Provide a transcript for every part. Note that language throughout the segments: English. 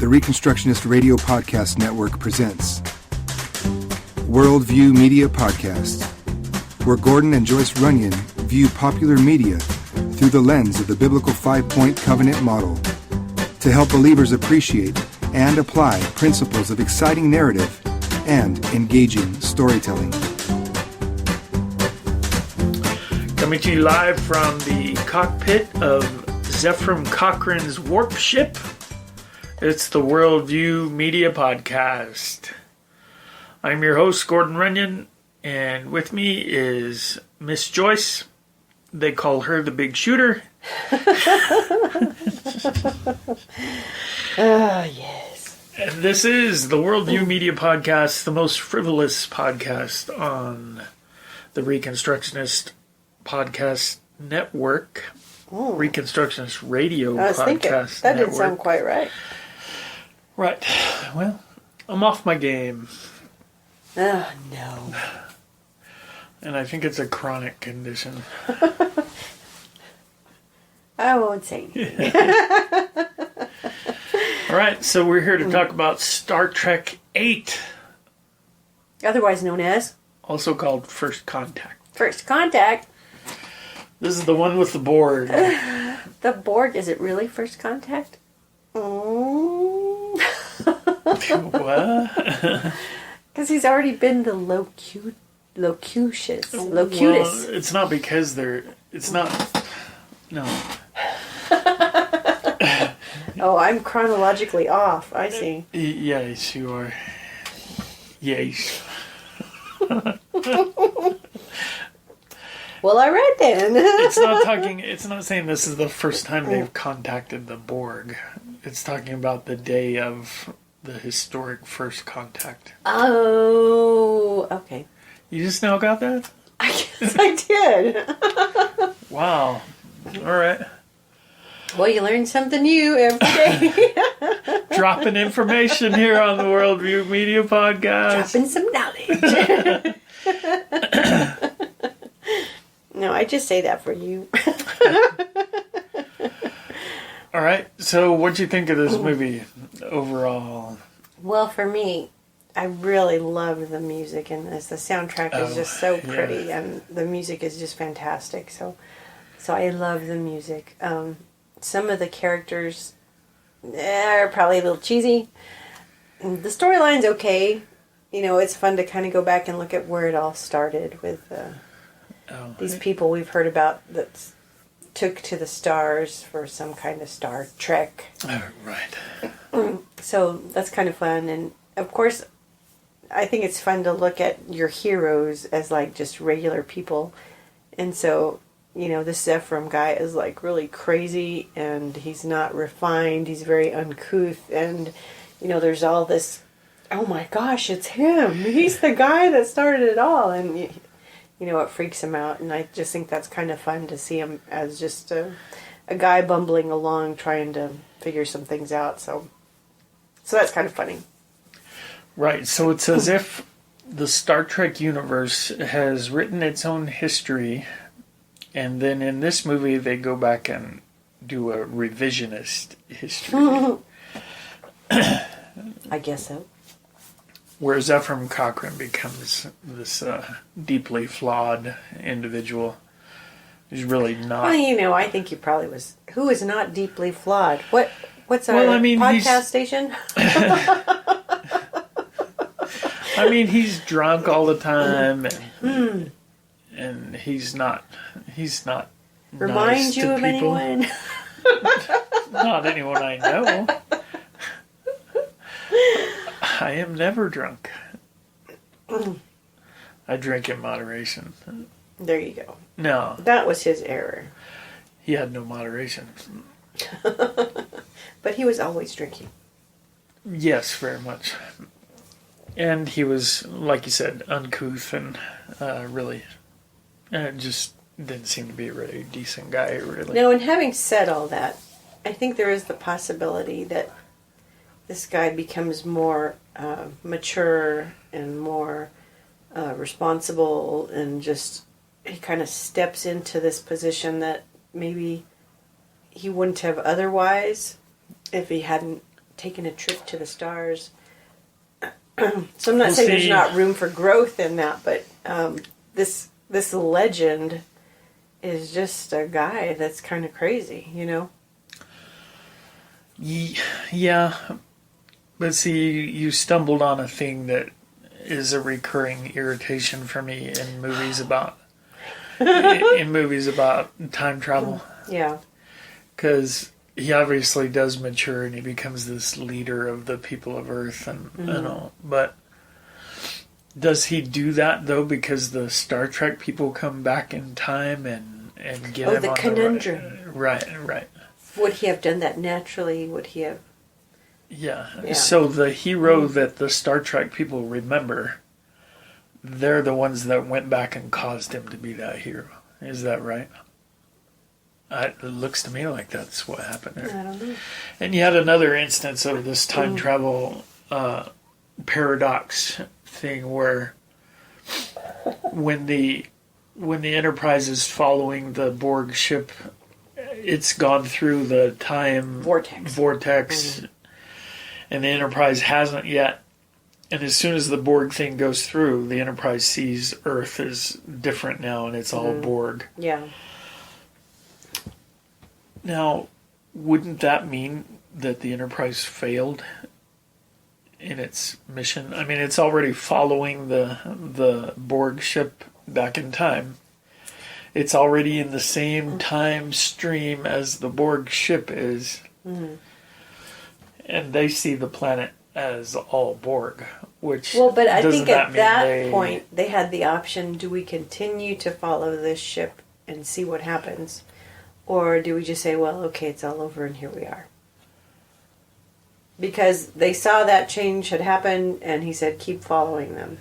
the Reconstructionist Radio Podcast Network presents Worldview Media Podcast, where Gordon and Joyce Runyon view popular media through the lens of the biblical five-point covenant model to help believers appreciate and apply principles of exciting narrative and engaging storytelling. Coming to you live from the cockpit of Zephram Cochrane's warp ship. It's the Worldview Media Podcast. I'm your host, Gordon Runyon, and with me is Miss Joyce. They call her the Big Shooter. Yes. And this is the Worldview Media Podcast, the most frivolous podcast on the Reconstructionist Podcast Network. Reconstructionist Radio Podcast that Network. didn't sound quite right. Right. Well, I'm off my game. Oh, no. And I think it's a chronic condition. I won't say anything. All right, so we're here to talk about Star Trek 8. Otherwise known as? Also called First Contact. First Contact. This is the one with the Borg. The Borg, is it really First Contact? What? Because he's already been the locutus. Well, it's not because they're... It's not... No. Oh, I'm chronologically off. I see. Yes, you are. Yes. Well, all right then. It's not saying this is the first time they've contacted the Borg. It's talking about the day of the historic first contact. Oh, okay. You just now got that? I guess I did. Wow. All right. Well, you learn something new every day. Dropping information here on the Worldview Media Podcast. Dropping some knowledge. No, I just say that for you. All right. So, what'd you think of this movie overall? Well, for me, I really love the music in this. The soundtrack is just so pretty, and the music is just fantastic. So I love the music. Some of the characters are probably a little cheesy. The storyline's okay. You know, it's fun to kind of go back and look at where it all started with these people we've heard about that took to the stars for some kind of Star Trek. Oh, right. So that's kind of fun. And, of course, I think it's fun to look at your heroes as, like, just regular people. And so... You know, this Zephram guy is like really crazy and he's not refined. He's very uncouth. And, you know, there's all this, oh my gosh, it's him. He's the guy that started it all. And, you know, it freaks him out. And I just think that's kind of fun to see him as just a guy bumbling along trying to figure some things out. So that's kind of funny. Right. So it's as if the Star Trek universe has written its own history. And then in this movie, they go back and do a revisionist history. I guess so. Where Zephram Cochrane becomes this deeply flawed individual who's really not... Well, you know, I think he probably was... Who is not deeply flawed? What's our podcast station? I mean, he's drunk all the time, and he's not Remind nice you to of people. anyone? Not anyone I know. I am never drunk. I drink in moderation. There you go. No. That was his error. He had no moderation. But he was always drinking. Yes, very much. And he was, like you said, uncouth and really... just didn't seem to be a really decent guy, really. No, and having said all that, I think there is the possibility that this guy becomes more mature and more responsible, and just he kind of steps into this position that maybe he wouldn't have otherwise if he hadn't taking a trip to the stars. So I'm not saying there's not room for growth in that, but this legend is just a guy that's kind of crazy, you know? Yeah. But see, you stumbled on a thing that is a recurring irritation for me in movies about time travel. Yeah. Because he obviously does mature and he becomes this leader of the people of Earth and all. But does he do that, though, because the Star Trek people come back in time and get him the on conundrum. Right. Would he have done that naturally? Would he have... Yeah. So the hero that the Star Trek people remember, they're the ones that went back and caused him to be that hero. Is that right? It looks to me like that's what happened there. I don't know. And you had another instance of this time travel paradox thing where when the Enterprise is following the Borg ship, it's gone through the time vortex and the Enterprise hasn't yet. And as soon as the Borg thing goes through, the Enterprise sees Earth is different now and it's all Borg. Yeah. Now, wouldn't that mean that the Enterprise failed in its mission? I mean, it's already following the Borg ship back in time. It's already in the same time stream as the Borg ship is. Mm-hmm. And they see the planet as all Borg, which but I think at that point they had the option: do we continue to follow this ship and see what happens, or do we just say, well, okay, it's all over and here we are? Because they saw that change had happened, and he said, keep following them.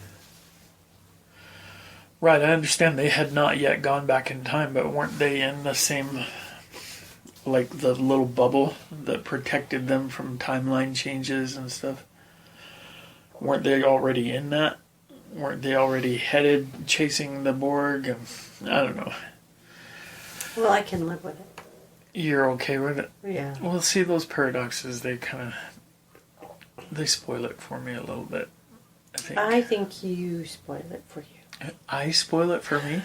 Right, I understand they had not yet gone back in time, but weren't they in the same, like the little bubble that protected them from timeline changes and stuff? Weren't they already in that? Weren't they already headed chasing the Borg? And I don't know. Well, I can live with it. You're okay with it? Yeah. Well, see, those paradoxes, they spoil it for me a little bit, I think. I think you spoil it for you. I spoil it for me?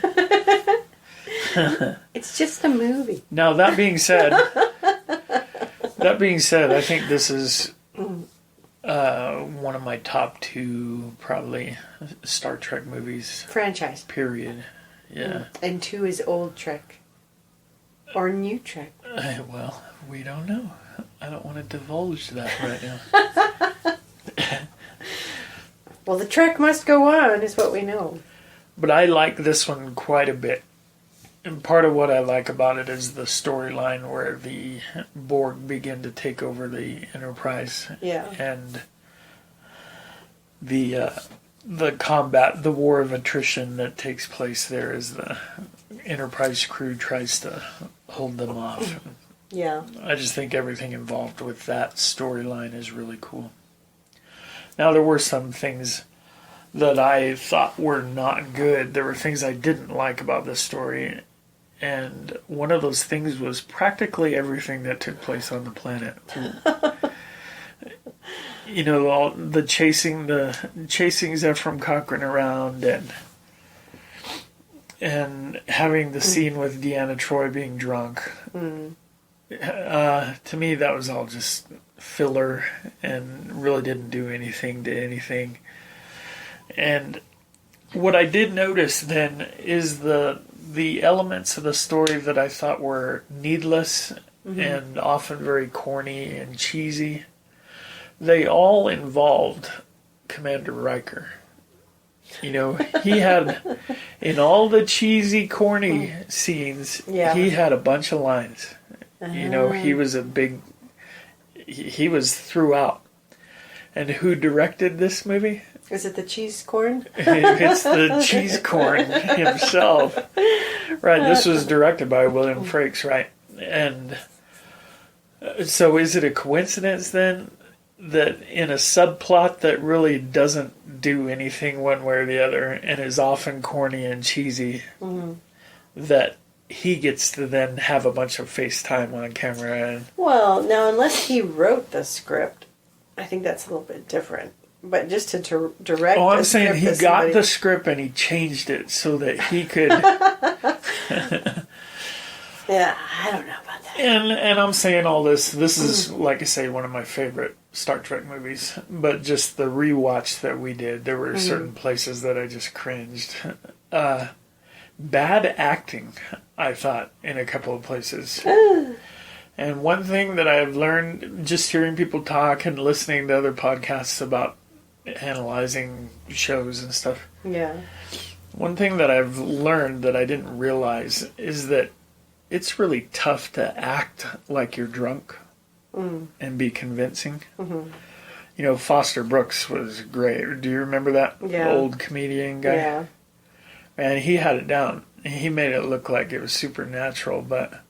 It's just a movie. Now, that being said, I think this is one of my top 2, probably, Star Trek movies. Franchise. Period. Yeah. And 2 is old Trek. Or new Trek. Well, we don't know. I don't want to divulge that right now. Well, the Trek must go on, is what we know. But I like this one quite a bit. And part of what I like about it is the storyline where the Borg begin to take over the Enterprise. Yeah. And the combat, the war of attrition that takes place there as the Enterprise crew tries to hold them off. Yeah. I just think everything involved with that storyline is really cool. Now, there were some things that I thought were not good. There were things I didn't like about this story. And one of those things was practically everything that took place on the planet. You know, all the chasing Zephram Cochrane around and having the scene with Deanna Troi being drunk. To me, that was all just filler and really didn't do anything to anything. And what I did notice then is the elements of the story that I thought were needless and often very corny and cheesy, they all involved Commander Riker. You know, he had, in all the cheesy, corny scenes, he had a bunch of lines. You know, he was he was throughout. And who directed this movie? Is it the cheese corn? It's the cheese corn himself. Right, this was directed by William Frakes, right? And so is it a coincidence then that in a subplot that really doesn't do anything one way or the other and is often corny and cheesy, that he gets to then have a bunch of FaceTime on camera? And well, now, unless he wrote the script, I think that's a little bit different. But just to direct. Oh, I'm saying he got the script and he changed it so that he could. Yeah, I don't know about that. And I'm saying all this. This is, like I say, one of my favorite Star Trek movies. But just the rewatch that we did, there were certain places that I just cringed. Bad acting, I thought, in a couple of places. And one thing that I've learned just hearing people talk and listening to other podcasts about analyzing shows and stuff. Yeah. One thing that I've learned that I didn't realize is that it's really tough to act like you're drunk and be convincing. Mm-hmm. You know, Foster Brooks was great. Do you remember that old comedian guy? Yeah. And he had it down. He made it look like it was supernatural, but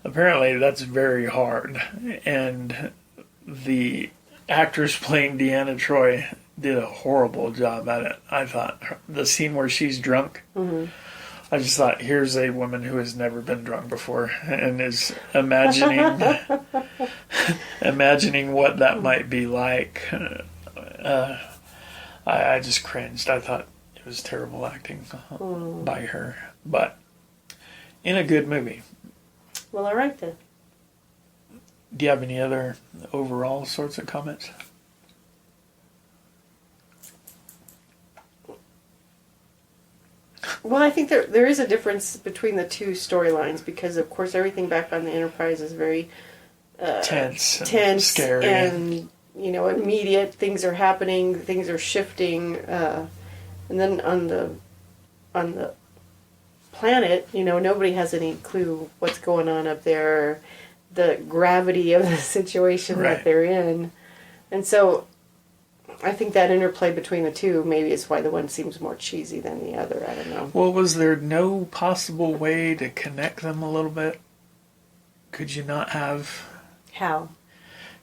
apparently that's very hard. And the actress playing Deanna Troi did a horrible job at it, I thought. The scene where she's drunk, I just thought, here's a woman who has never been drunk before and is imagining what that might be like. I just cringed. I thought it was terrible acting by her, but in a good movie. Well, all right then. Do you have any other overall sorts of comments? Well, I think there is a difference between the two storylines because, of course, everything back on the Enterprise is very tense, scary, and immediate. Things are happening, things are shifting, and then on the planet, nobody has any clue what's going on up there, the gravity of the situation that they're in, and so I think that interplay between the two maybe is why the one seems more cheesy than the other. I don't know. Well, was there no possible way to connect them a little bit? Could you not have? How?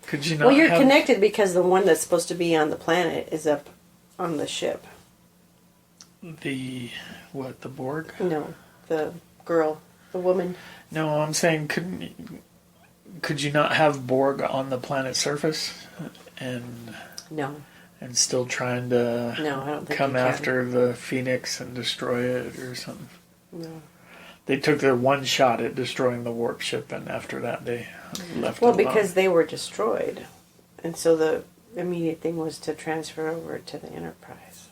Could you not? Well, you're connected because the one that's supposed to be on the planet is up on the ship. The Borg? No, the girl, the woman. No, I'm saying could you not have Borg on the planet's surface and still trying to I don't think come after the Phoenix and destroy it or something? No. They took their one shot at destroying the warp ship, and after that they left it alone. Because they were destroyed, and so the immediate thing was to transfer over to the Enterprise.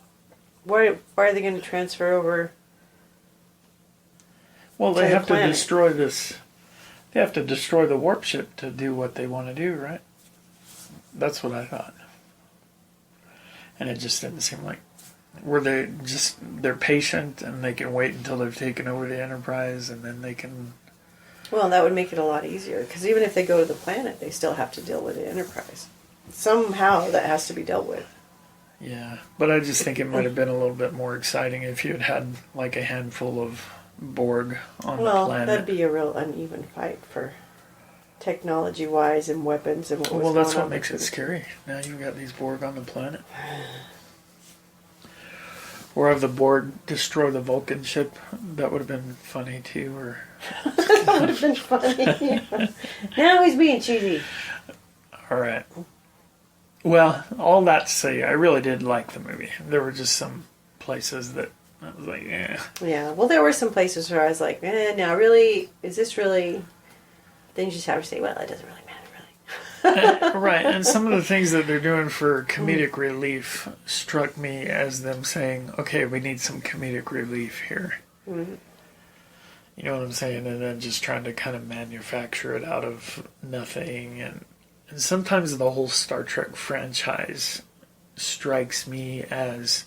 Why are they going to transfer over? Well, they have to destroy this. They have to destroy the warp ship to do what they want to do, right? That's what I thought. And it just didn't seem like... They're patient and they can wait until they've taken over the Enterprise and then they can... Well, that would make it a lot easier, because even if they go to the planet, they still have to deal with the Enterprise. Somehow that has to be dealt with. Yeah, but I just think it might have been a little bit more exciting if you had like a handful of Borg on the planet. Well, that'd be a real uneven fight for technology-wise and weapons and what was going on. Well, that's what makes it scary. Now you've got these Borg on the planet. Or have the Borg destroy the Vulcan ship. That would have been funny too. Or that would have been funny. Yeah. Now he's being cheesy. All right. Well, all that to say, I really did like the movie. There were just some places that I was like, Yeah, well, there were some places where I was like, now really, is this really... Then you just have to say, well, it doesn't really matter, really. Right, and some of the things that they're doing for comedic relief struck me as them saying, okay, we need some comedic relief here. Mm-hmm. You know what I'm saying? And then just trying to kind of manufacture it out of nothing. And sometimes the whole Star Trek franchise strikes me as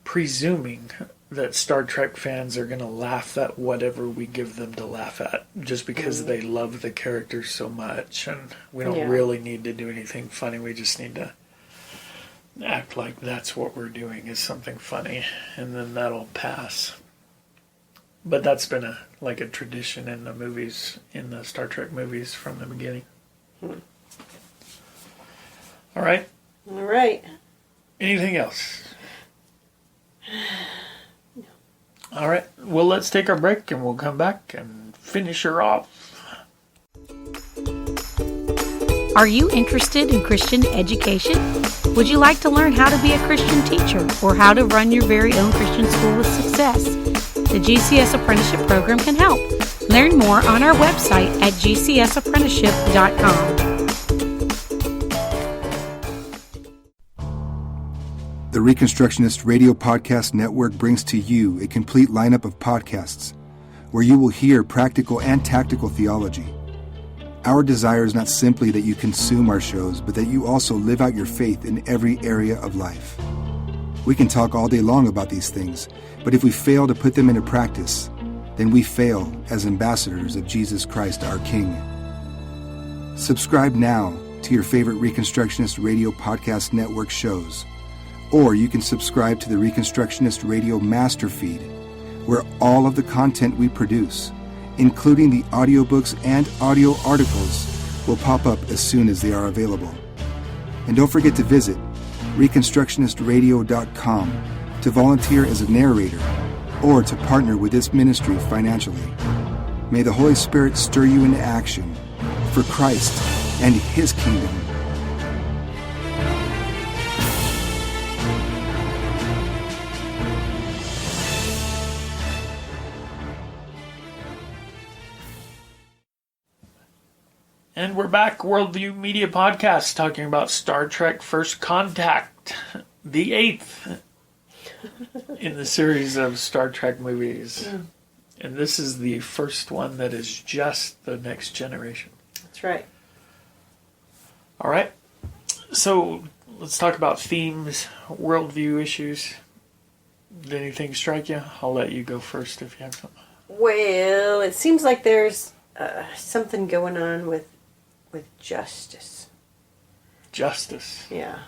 presuming that Star Trek fans are going to laugh at whatever we give them to laugh at just because they love the characters so much, and we don't really need to do anything funny. We just need to act like that's what we're doing is something funny, and then that'll pass. But that's been a tradition in the movies, in the Star Trek movies from the beginning. All right. Anything else? No. All right. Well, let's take our break and we'll come back and finish her off. Are you interested in Christian education? Would you like to learn how to be a Christian teacher or how to run your very own Christian school with success? The GCS Apprenticeship Program can help. Learn more on our website at gcsapprenticeship.com. The Reconstructionist Radio Podcast Network brings to you a complete lineup of podcasts where you will hear practical and tactical theology. Our desire is not simply that you consume our shows, but that you also live out your faith in every area of life. We can talk all day long about these things, but if we fail to put them into practice, then we fail as ambassadors of Jesus Christ, our King. Subscribe now to your favorite Reconstructionist Radio Podcast Network shows, or you can subscribe to the Reconstructionist Radio Master Feed, where all of the content we produce, including the audiobooks and audio articles, will pop up as soon as they are available. And don't forget to visit reconstructionistradio.com to volunteer as a narrator or to partner with this ministry financially. May the Holy Spirit stir you into action for Christ and His kingdom. And we're back, Worldview Media Podcast, talking about Star Trek First Contact, the 8th in the series of Star Trek movies. Yeah. And this is the first one that is just the next generation. That's right. All right. So let's talk about themes, worldview issues. Did anything strike you? I'll let you go first if you have something. Well, it seems like there's something going on with justice. Justice. Yeah.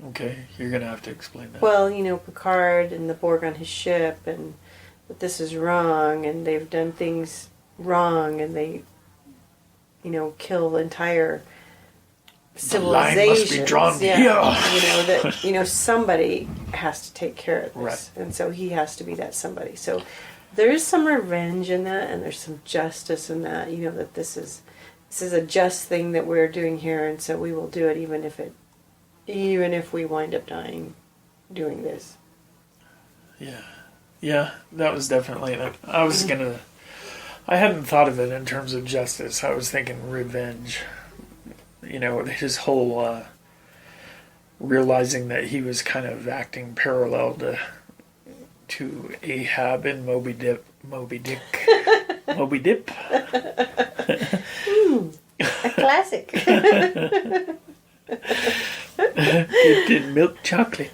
Okay, you're going to have to explain that. Well, Picard and the Borg on his ship, and that this is wrong, and they've done things wrong, and they, kill entire civilizations. The line must be drawn here. That somebody has to take care of this, right. And so he has to be that somebody. So there is some revenge in that, and there's some justice in that. That this is a just thing that we're doing here, and so we will do it even if we wind up dying doing this. Yeah, that was definitely it. I hadn't thought of it in terms of justice. I was thinking revenge. His whole realizing that he was kind of acting parallel to Ahab and Moby Dick. A classic. Dipped in milk chocolate.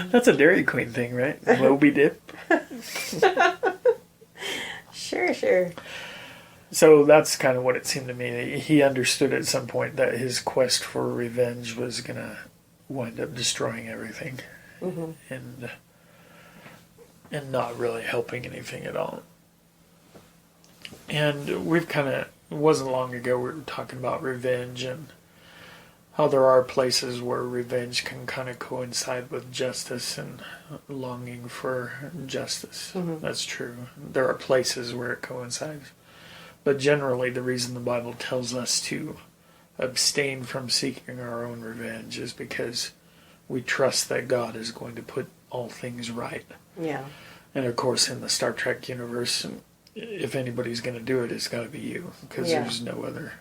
That's a Dairy Queen thing, right? Moby Dip. Sure. So that's kind of what it seemed to me. He understood at some point that his quest for revenge was going to wind up destroying everything. Mm-hmm. And not really helping anything at all. And it wasn't long ago we were talking about revenge and how there are places where revenge can kind of coincide with justice and longing for justice. Mm-hmm. That's true. There are places where it coincides. But generally the reason the Bible tells us to abstain from seeking our own revenge is because we trust that God is going to put all things right. Yeah. And of course in the Star Trek universe, if anybody's going to do it, it's got to be you, because there's no other.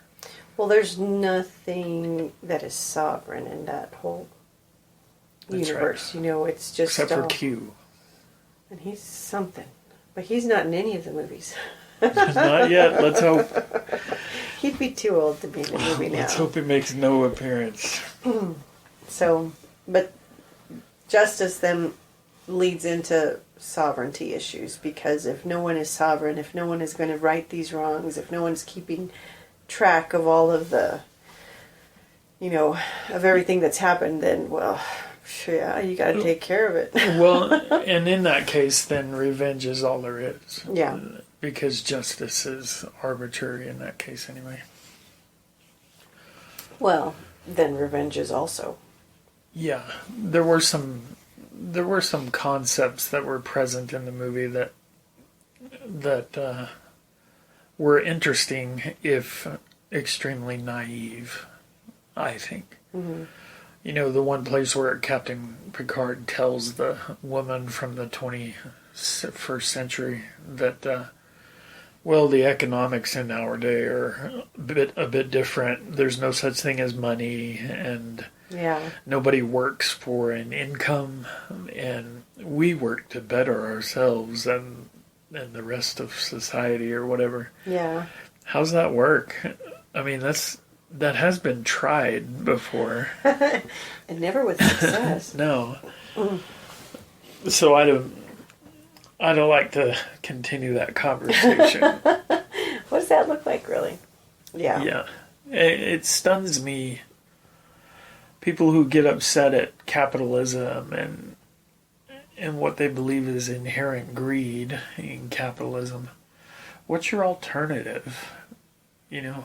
Well, there's nothing that is sovereign in that whole universe. Right. It's just except for Q. And he's something, but he's not in any of the movies. Not yet. Let's hope. He'd be too old to be in the movie now. Let's hope he makes no appearance. So, but justice then leads into sovereignty issues, because if no one is sovereign, if no one is going to right these wrongs, if no one's keeping track of all of the, of everything that's happened, then, well, yeah, you got to take care of it. Well, and in that case, then revenge is all there is. Yeah. Because justice is arbitrary in that case anyway. Well, then revenge is also. Yeah, there were some concepts that were present in the movie that were interesting, if extremely naive, I think. Mm-hmm. You know, the one place where Captain Picard tells the woman from the 21st century that, well, the economics in our day are a bit different. There's no such thing as money, and nobody works for an income, and we work to better ourselves and the rest of society or whatever. Yeah. How's that work? I mean, that has been tried before. And never with success. No. So I don't like to continue that conversation. What does that look like, really? Yeah. Yeah. It stuns me. People who get upset at capitalism and what they believe is inherent greed in capitalism. What's your alternative? You know,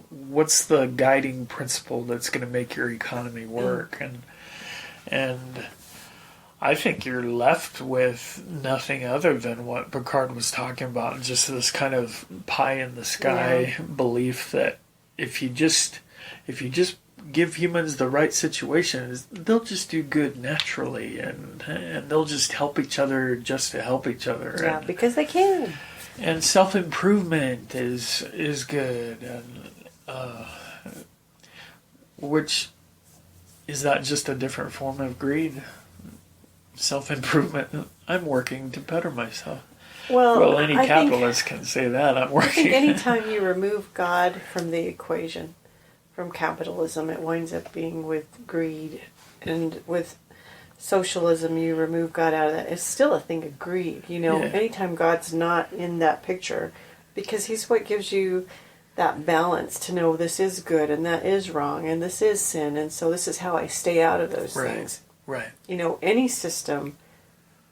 what's the guiding principle that's going to make your economy work? And I think you're left with nothing other than what Picard was talking about, just this kind of pie in the sky belief that if you just give humans the right situations, they'll just do good naturally, and they'll just help each other just to help each other. Yeah, because they can. And self-improvement is good, and which is that just a different form of greed? Self-improvement. I'm working to better myself. Well, any capitalist can say that. I'm working. I think anytime you remove God from the equation, from capitalism, it winds up being with greed, and with socialism, you remove God out of that. It's still a thing of greed, you know. Yeah. Anytime God's not in that picture, because He's what gives you that balance to know this is good and that is wrong and this is sin, and so this is how I stay out of those things. Right. You know, any system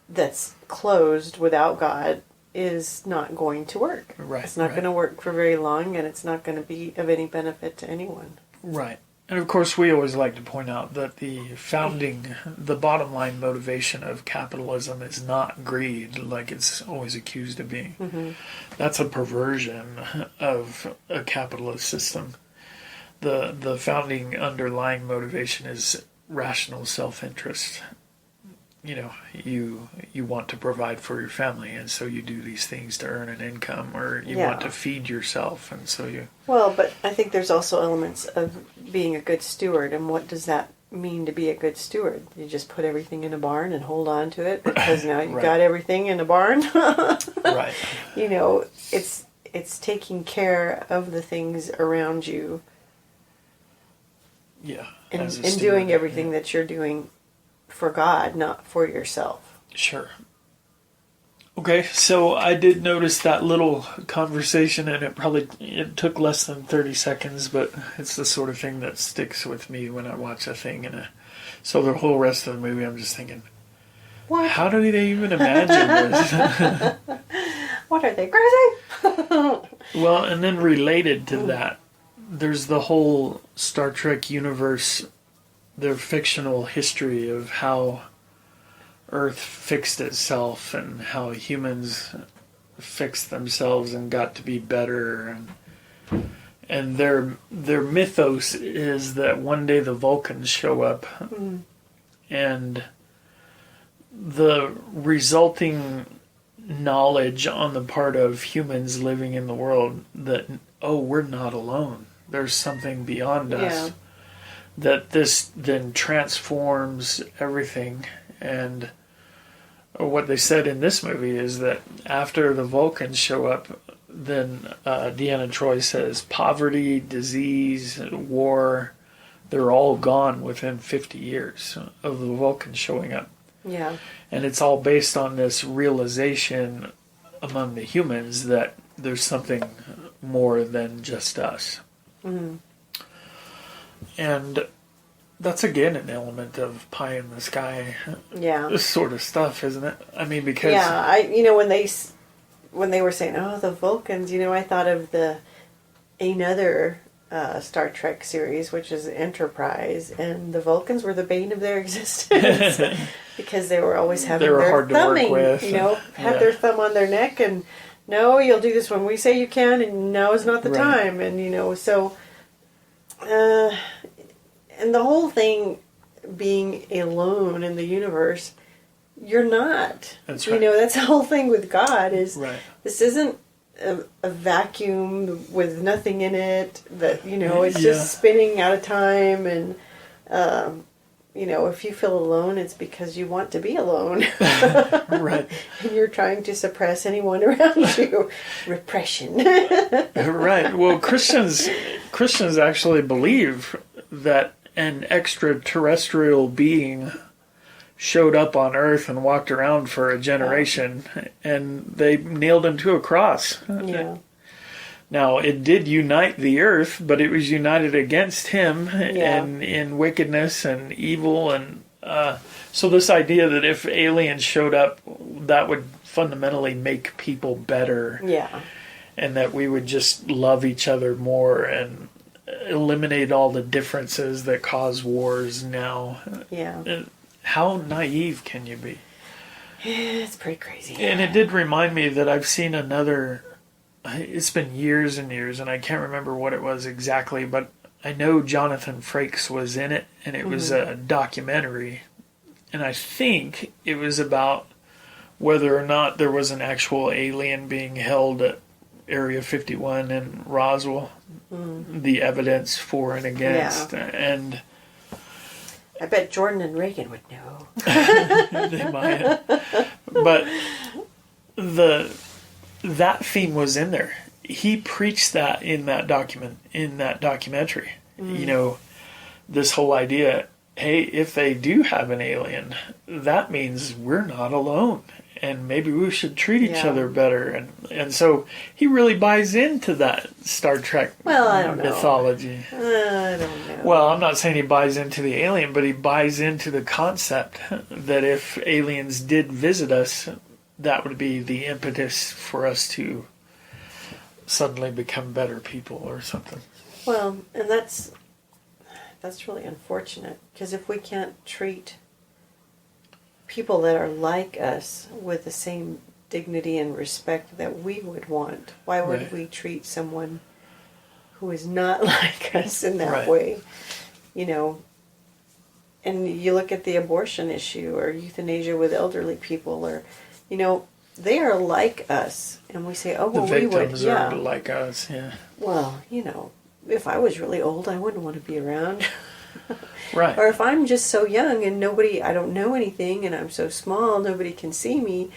that's closed without God is not going to work. Right. It's not going to work for very long, and it's not going to be of any benefit to anyone. Right. And of course, we always like to point out that the bottom line motivation of capitalism is not greed, like it's always accused of being. Mm-hmm. That's a perversion of a capitalist system. The founding underlying motivation is rational self-interest. You know, you want to provide for your family, and so you do these things to earn an income, or you want to feed yourself, and so you... Well, but I think there's also elements of being a good steward, and what does that mean to be a good steward? You just put everything in a barn and hold on to it, because now you've got everything in a barn? Right. You know, it's taking care of the things around you. Yeah. And doing everything that you're doing for God, not for yourself. Sure. Okay, so I did notice that little conversation, and it took less than 30 seconds, but it's the sort of thing that sticks with me when I watch a thing. So the whole rest of the movie, I'm just thinking, what? How do they even imagine this? What, are they crazy? Well, and then related to that, there's the whole Star Trek universe, their fictional history of how Earth fixed itself and how humans fixed themselves and got to be better, and their mythos is that one day the Vulcans show up, and the resulting knowledge on the part of humans living in the world that, oh, we're not alone. There's something beyond us. That this then transforms everything. And what they said in this movie is that after the Vulcans show up, then Deanna Troi says poverty, disease, war, they're all gone within 50 years of the Vulcans showing up. Yeah. And it's all based on this realization among the humans that there's something more than just us. Mm-hmm. And that's again an element of pie in the sky, sort of stuff, isn't it? I mean, because when they were saying, "Oh, the Vulcans," I thought of another Star Trek series, which is Enterprise, and the Vulcans were the bane of their existence because they were always having their hard thumbing, to work with, had their thumb on their neck, and no, you'll do this when we say you can, and now is not the time. And, so, and the whole thing being alone in the universe, you're not. That's right. That's the whole thing with God is this isn't a vacuum with nothing in it that, it's just spinning out of time. And, if you feel alone, it's because you want to be alone. Right. And you're trying to suppress anyone around you. Repression. Right. Well, Christians actually believe that an extraterrestrial being showed up on Earth and walked around for a generation, and they nailed him to a cross. Yeah. Now, it did unite the Earth, but it was united against him and in wickedness and evil. And so this idea that if aliens showed up, that would fundamentally make people better. Yeah. And that we would just love each other more and eliminate all the differences that cause wars now. Yeah. How naive can you be? It's pretty crazy. And it did remind me that I've seen another... It's been years and years, and I can't remember what it was exactly, but I know Jonathan Frakes was in it, and it was a documentary. And I think it was about whether or not there was an actual alien being held at Area 51 in Roswell. The evidence for and against. Yeah. And I bet Jordan and Reagan would know. they might. But that theme was in there. He preached that in that documentary. This whole idea, hey, if they do have an alien, that means we're not alone. And maybe we should treat each other better. And so he really buys into that Star Trek mythology. I don't know. Well, I'm not saying he buys into the alien, but he buys into the concept that if aliens did visit us, that would be the impetus for us to suddenly become better people or something. Well, and that's really unfortunate, because if we can't treat people that are like us with the same dignity and respect that we would want, why would we treat someone who is not like us in that way? And you look at the abortion issue or euthanasia with elderly people, or they are like us, and we say, oh, well, the we would, victims are like us, Well, if I was really old, I wouldn't want to be around. Right. Or if I'm just so young and I don't know anything, and I'm so small, nobody can see me,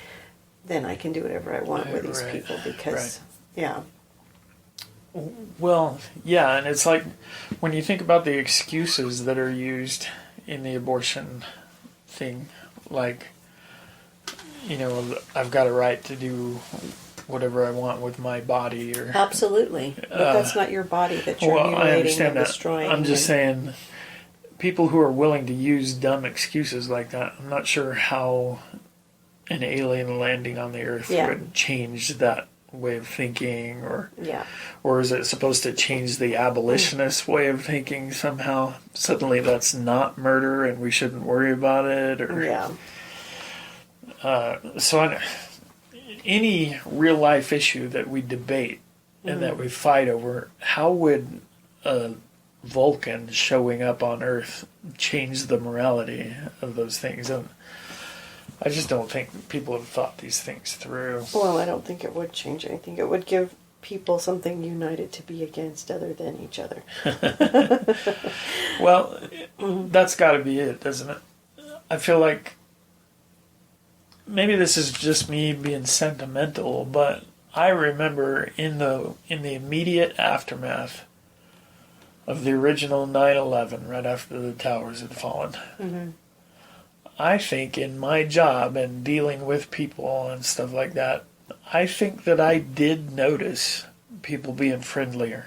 then I can do whatever I want with these people because, Well, yeah, and it's like when you think about the excuses that are used in the abortion thing, like, I've got a right to do whatever I want with my body, or absolutely, but that's not your body that you're mutilating and destroying. I'm just saying, people who are willing to use dumb excuses like that, I'm not sure how an alien landing on the Earth would change that way of thinking, or is it supposed to change the abolitionist way of thinking somehow? Suddenly that's not murder and we shouldn't worry about it, or so any real life issue that we debate and that we fight over, how would a Vulcan showing up on Earth change the morality of those things? And I just don't think people have thought these things through. Well, I don't think it would change anything. It would give people something united to be against other than each other. Well, that's got to be it, doesn't it? I feel like maybe this is just me being sentimental, but I remember in the immediate aftermath of the original 9/11, right after the towers had fallen, I think in my job and dealing with people and stuff like that, I think that I did notice people being friendlier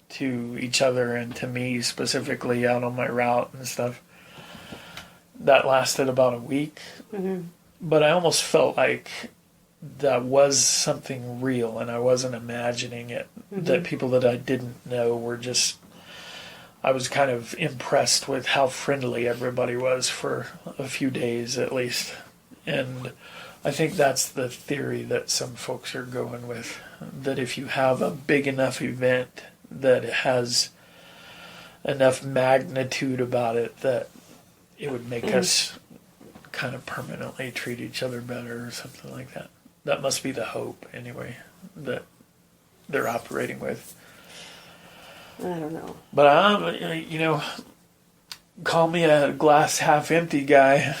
to each other and to me specifically out on my route and stuff. That lasted about a week. But I almost felt like that was something real and I wasn't imagining it. That people that I didn't know were just... I was kind of impressed with how friendly everybody was for a few days at least. And I think that's the theory that some folks are going with, that if you have a big enough event that it has enough magnitude about it, that it would make us kind of permanently treat each other better or something like that. That must be the hope, anyway, that they're operating with. I don't know. But I'm, call me a glass half empty guy.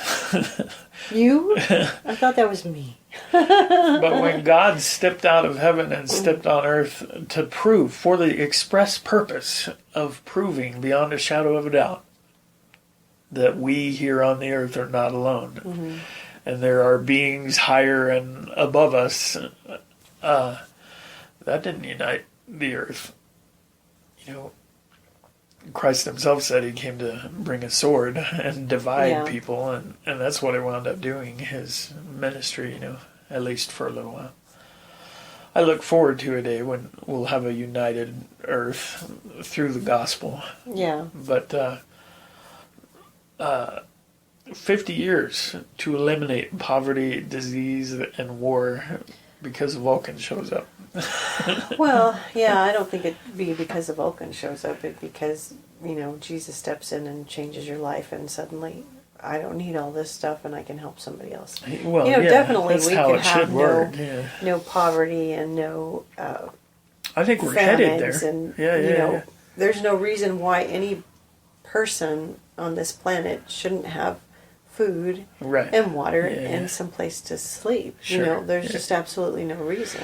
You? I thought that was me. But when God stepped out of heaven and stepped on earth to prove, for the express purpose of proving beyond a shadow of a doubt that we here on the earth are not alone, and there are beings higher and above us, that didn't unite the earth. Christ himself said he came to bring a sword and divide people, and that's what he wound up doing, his ministry, at least for a little while. I look forward to a day when we'll have a united earth through the gospel. Yeah. But 50 years to eliminate poverty, disease, and war because Vulcan shows up. Well, yeah, I don't think it'd be because the Vulcan shows up. It's because, Jesus steps in and changes your life, and suddenly I don't need all this stuff and I can help somebody else. Well, definitely that's we how could it have should work. Yeah. no poverty and no I think we're headed there. And, yeah. There's no reason why any person on this planet shouldn't have food and water and some place to sleep. Sure. There's just absolutely no reason.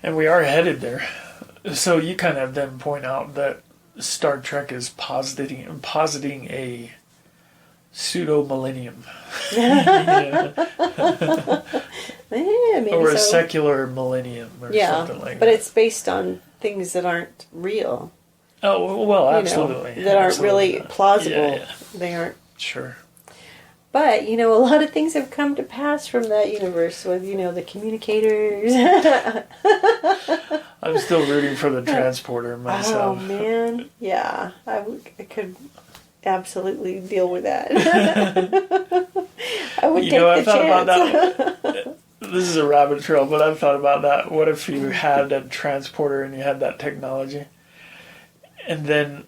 And we are headed there. So you kind of then point out that Star Trek is positing a pseudo-millennium. Maybe or a so. Secular millennium or something like that. But it's based on things that aren't real. Oh, well, absolutely. That aren't really plausible. Yeah. They aren't. Sure. But, a lot of things have come to pass from that universe with, the communicators. I'm still rooting for the transporter myself. Oh, man. Yeah. I could absolutely deal with that. I would take the thought chance. about that. This is a rabbit trail, but I've thought about that. What if you had a transporter and you had that technology? And then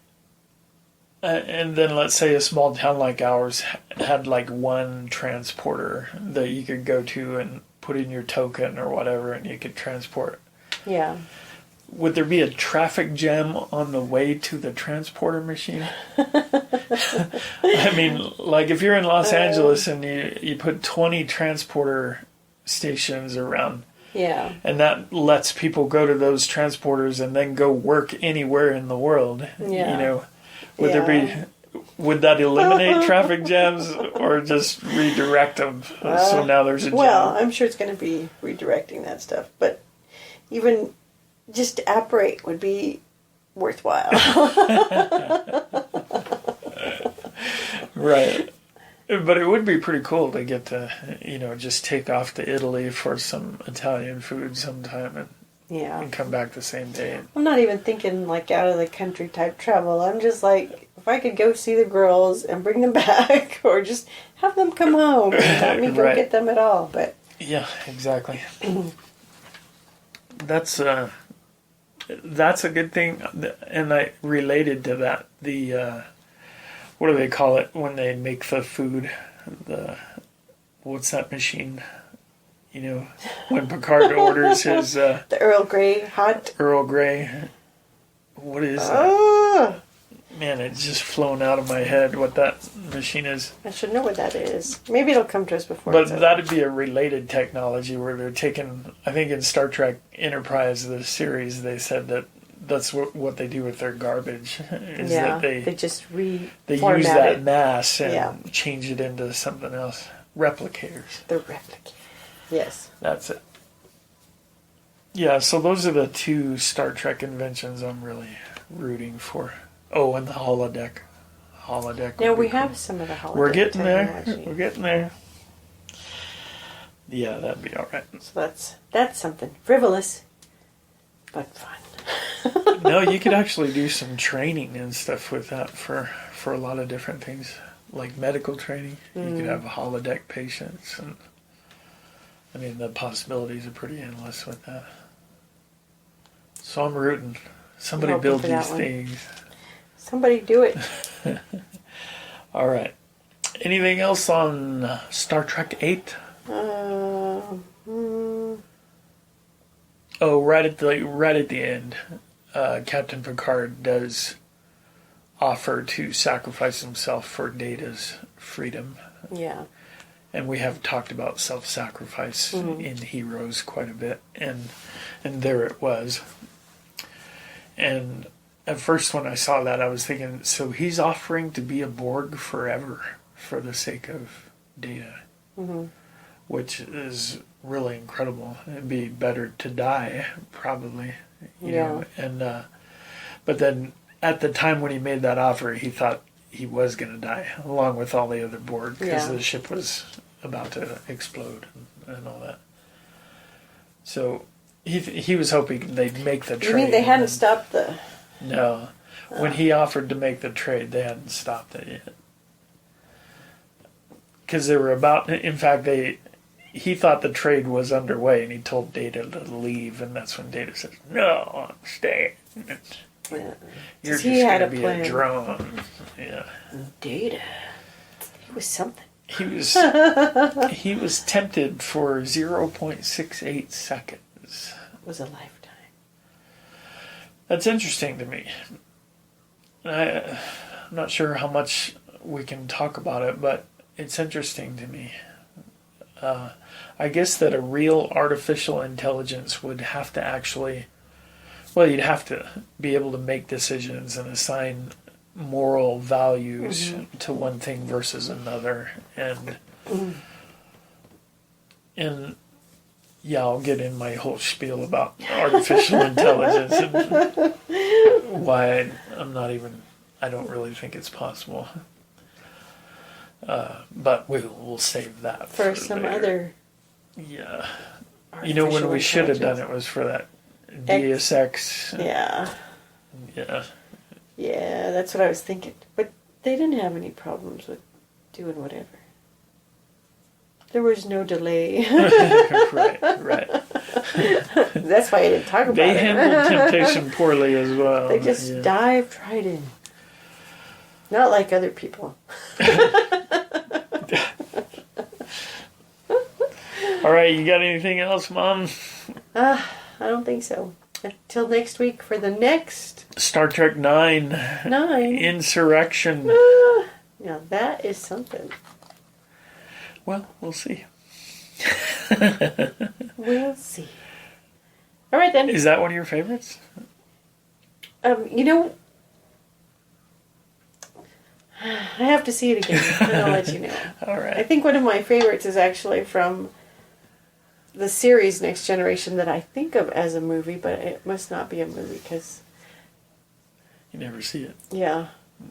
let's say a small town like ours had like one transporter that you could go to and put in your token or whatever, and you could transport. Yeah. Would there be a traffic jam on the way to the transporter machine? I mean, like if you're in Los Angeles and you put 20 transporter stations around, and that lets people go to those transporters and then go work anywhere in the world, would there be? Would that eliminate traffic jams or just redirect them? So now there's a jam. Well, I'm sure it's going to be redirecting that stuff, but even just to operate would be worthwhile. Right. But it would be pretty cool to get to, just take off to Italy for some Italian food sometime and come back the same day. I'm not even thinking like out of the country type travel. I'm just like, if I could go see the girls and bring them back or just have them come home and let me go get them at all. But yeah, exactly. That's a good thing. And I related to that, what do they call it when they make the food? What's that machine? When Picard orders his... the Earl Grey hot? Earl Grey. What is that? Man, it's just flown out of my head what that machine is. I should know what that is. Maybe it'll come to us before. But that'd be a related technology where they're taking... I think in Star Trek Enterprise, the series, they said that that's what they do with their garbage. Is that they just they use that mass and change it into something else. Replicators. The replicators. Yes. That's it. Yeah, so those are the two Star Trek inventions I'm really rooting for. Oh, and the holodeck. Now we have some of the holodeck. We're getting there. We're getting there. Yeah, that'd be all right. So that's something frivolous, but fun. No, you could actually do some training and stuff with that for a lot of different things, like medical training. You could have holodeck patients and I mean, the possibilities are pretty endless with that. So I'm rooting. Somebody hoping build for that these one. things. Somebody do it. All right. Anything else on Star Trek 8? Oh, right at the end, Captain Picard does offer to sacrifice himself for Data's freedom. Yeah. And we have talked about self-sacrifice in Heroes quite a bit, and there it was. And at first when I saw that, I was thinking, so he's offering to be a Borg forever for the sake of Data, which is really incredible. It'd be better to die, probably. You know? And but then at the time when he made that offer, he thought he was going to die, along with all the other Borg, because the ship was about to explode and all that. So he was hoping they'd make the trade. You mean they hadn't stopped the... No. When he offered to make the trade, they hadn't stopped it yet. Because they were about... In fact, he thought the trade was underway, and he told Data to leave, and that's when Data said, "No, I'm staying. You're just going to be a drone." Yeah. Data. He was something. He was tempted for 0.68 seconds. It was a lifetime. That's interesting to me. I'm not sure how much we can talk about it, but it's interesting to me. I guess that a real artificial intelligence would have to actually... Well, you'd have to be able to make decisions and assign moral values to one thing versus another. And yeah, I'll get in my whole spiel about artificial intelligence and why I don't really think it's possible. But we'll save that for some later. Other... Yeah. You know, when we should have done it was for that Deus Ex. Yeah. Yeah. Yeah, that's what I was thinking. But they didn't have any problems with doing whatever. There was no delay. Right. That's why I didn't talk about it. They handled temptation poorly as well. They just dived right in. Not like other people. All right, you got anything else, Mom? I don't think so. Until next week for the next... Star Trek 9. 9. Insurrection. Now that is something. Well, we'll see. We'll see. All right, then. Is that one of your favorites? You know... I have to see it again, and I'll let you know. All right. I think one of my favorites is actually from the series Next Generation that I think of as a movie, but it must not be a movie because... You never see it? Yeah.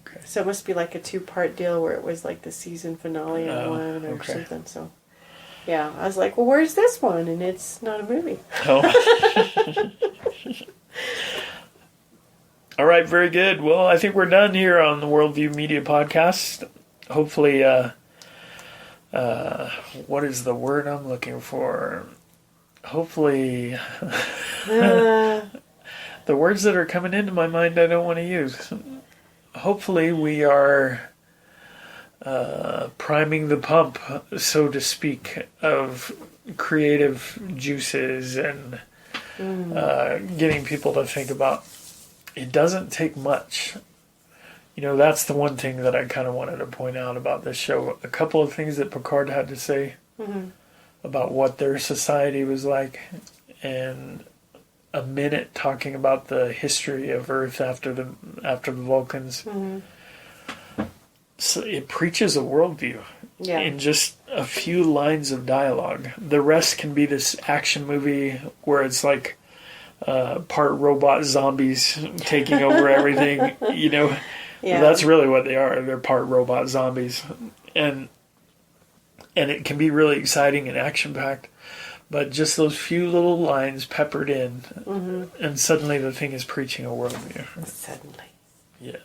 Okay. So it must be like a 2-part deal where it was like the season finale on one or something. So, yeah. I was like, well, where's this one? And it's not a movie. Oh. All right, very good. Well, I think we're done here on the Worldview Media Podcast. Hopefully, what is the word I'm looking for? Hopefully, the words that are coming into my mind I don't want to use. Hopefully we are priming the pump, so to speak, of creative juices and getting people to think about it doesn't take much. You know, that's the one thing that I kind of wanted to point out about this show. A couple of things that Picard had to say about what their society was like, and a minute talking about the history of Earth after the Vulcans. So it preaches a worldview in just a few lines of dialogue. The rest can be this action movie where it's like part robot zombies taking over everything. You know, that's really what they are. They're part robot zombies, and it can be really exciting and action packed. But just those few little lines peppered in, and suddenly the thing is preaching a worldview. Suddenly. Yeah.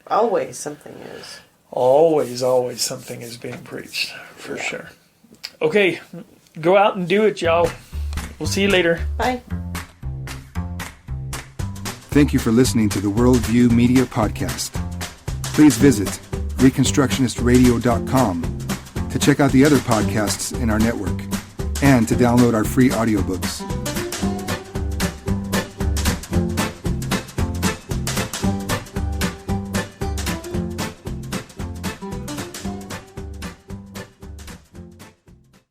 Always something is. Always something is being preached, for sure. Okay, go out and do it, y'all. We'll see you later. Bye. Thank you for listening to the Worldview Media Podcast. Please visit reconstructionistradio.com to check out the other podcasts in our network and to download our free audiobooks.